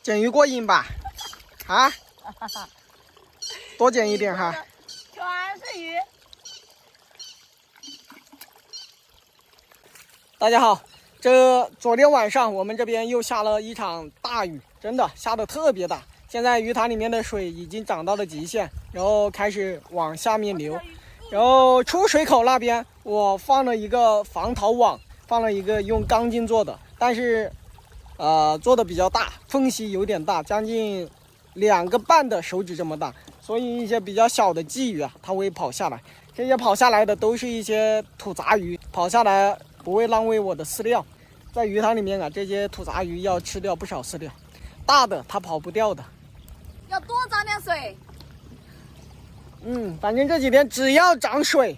捡鱼过瘾吧？啊？多捡一点哈。全是鱼。大家好，昨天晚上我们这边又下了一场大雨，真的下得特别大。现在鱼塘里面的水已经涨到了极限，然后开始往下面流。然后出水口那边我放了一个防逃网，放了一个用钢筋做的，但是做的比较大，缝隙有点大，将近2个半的手指这么大，所以一些比较小的鲫鱼啊，它会跑下来。这些跑下来的都是一些土杂鱼，跑下来不会浪费我的饲料。在鱼塘里面啊，这些土杂鱼要吃掉不少饲料，大的它跑不掉的。要多涨点水。反正这几天只要涨水，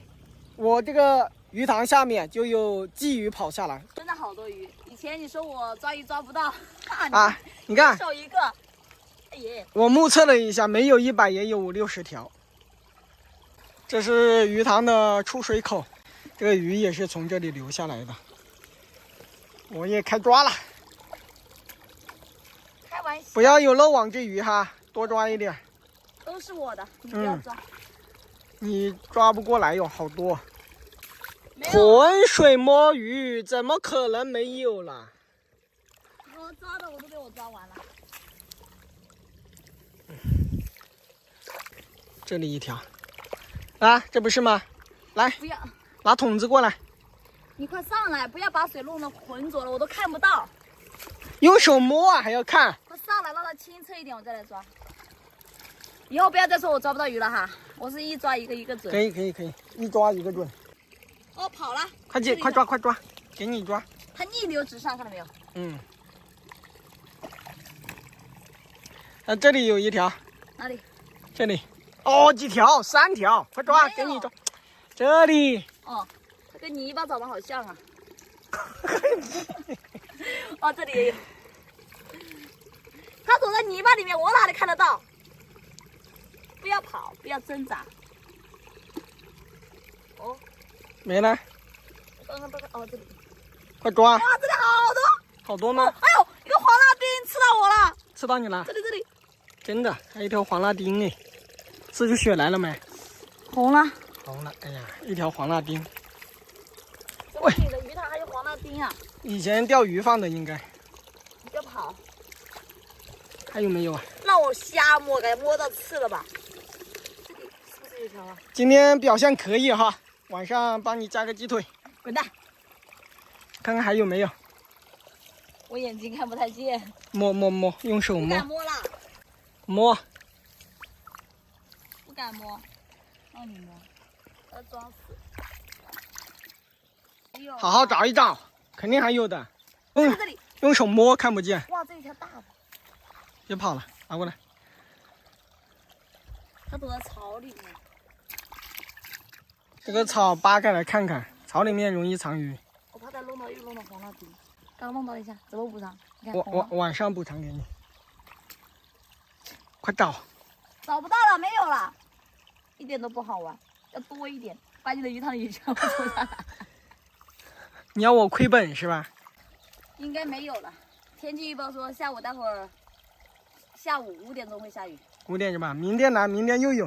我这个鱼塘下面就有鲫鱼跑下来。真的好多鱼，以前你说我抓鱼抓不到，你看，手一个，哎耶！我目测了一下，没有100也有50-60条。这是鱼塘的出水口，这个鱼也是从这里流下来的。我也开抓了，开玩笑，不要有漏网之鱼哈，多抓一点。都是我的，你不要抓。你抓不过来哟，好多。没有浑水摸鱼，怎么可能没有啦？我抓的我都被我抓完了。这里一条，啊，这不是吗？来，不要，拿桶子过来，你快上来，不要把水弄得浑浊了，我都看不到。用手摸啊，还要看。快上来，让它清澈一点，我再来抓。以后不要再说我抓不到鱼了哈，我是一抓一个一个准。可以，一抓一个准。哦，跑了！快接，快抓，给你抓。它逆流直上，看到没有？这里有一条。哪里？这里。哦，几条？3条，快抓，给你抓。这里。哦，它跟泥巴长得好像啊。哦，这里也有。它躲在泥巴里面，我哪里看得到？不要跑，不要挣扎。哦，没了。刚刚哦，这里。快抓！哇，这里好多。好多吗？哎呦，一个黄辣丁吃到我了。吃到你了？这里。真的，还有一条黄辣丁哎，吃出血来了没？红了。红了，哎呀，一条黄辣丁。喂，你的鱼塘还有黄辣丁啊？以前钓鱼放的应该。你不要跑。还有没有啊？让我瞎摸，给摸到刺了吧？这里是不是有条啊？今天表现可以哈，晚上帮你加个鸡腿。滚蛋！看看还有没有。我眼睛看不太见。摸，用手摸。不敢摸啦。摸。不敢摸，让你摸，要装死。哎呦，好好找一找，肯定还有的。在这里。用手摸看不见。哇，这一条大的。别跑了，拿过来。它躲在草里面。这个草扒开来看看，草里面容易藏鱼。我怕它又弄到黄辣丁，刚弄到一下，怎么补偿？你看，我晚上补偿给你。快找！找不到了，没有了，一点都不好玩，要多一点，把你的鱼塘里全部抽下来。你要我亏本是吧？应该没有了，天气预报说下午下午5点钟会下雨。5点是吧？明天来，明天又有。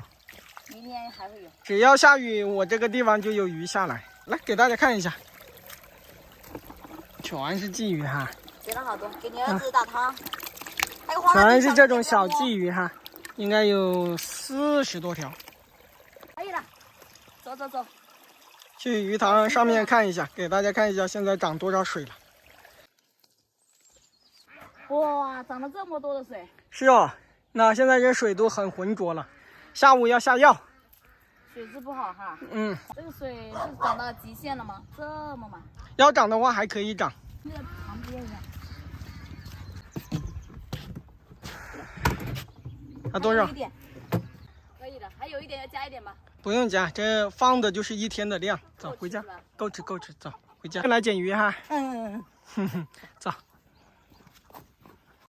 明天还会有。只要下雨，我这个地方就有鱼下来。来，给大家看一下，全是鲫鱼哈。捡了好多，给你儿子打汤。还有黄辣丁全是这种小鲫鱼哈，应该有40多条。可以了，走。去鱼塘上面看一下，给大家看一下现在涨多少水了。哇，涨了这么多的水。是哦，那现在这水都很浑浊了，下午要下药。水质不好哈。这个水是涨到极限了吗？这么满？要涨的话还可以涨。那个旁边一样。多少？可以的，还有一点要加一点吧。不用加，这放的就是1天的量。走，回家，够吃，走，回家。来捡鱼哈。走。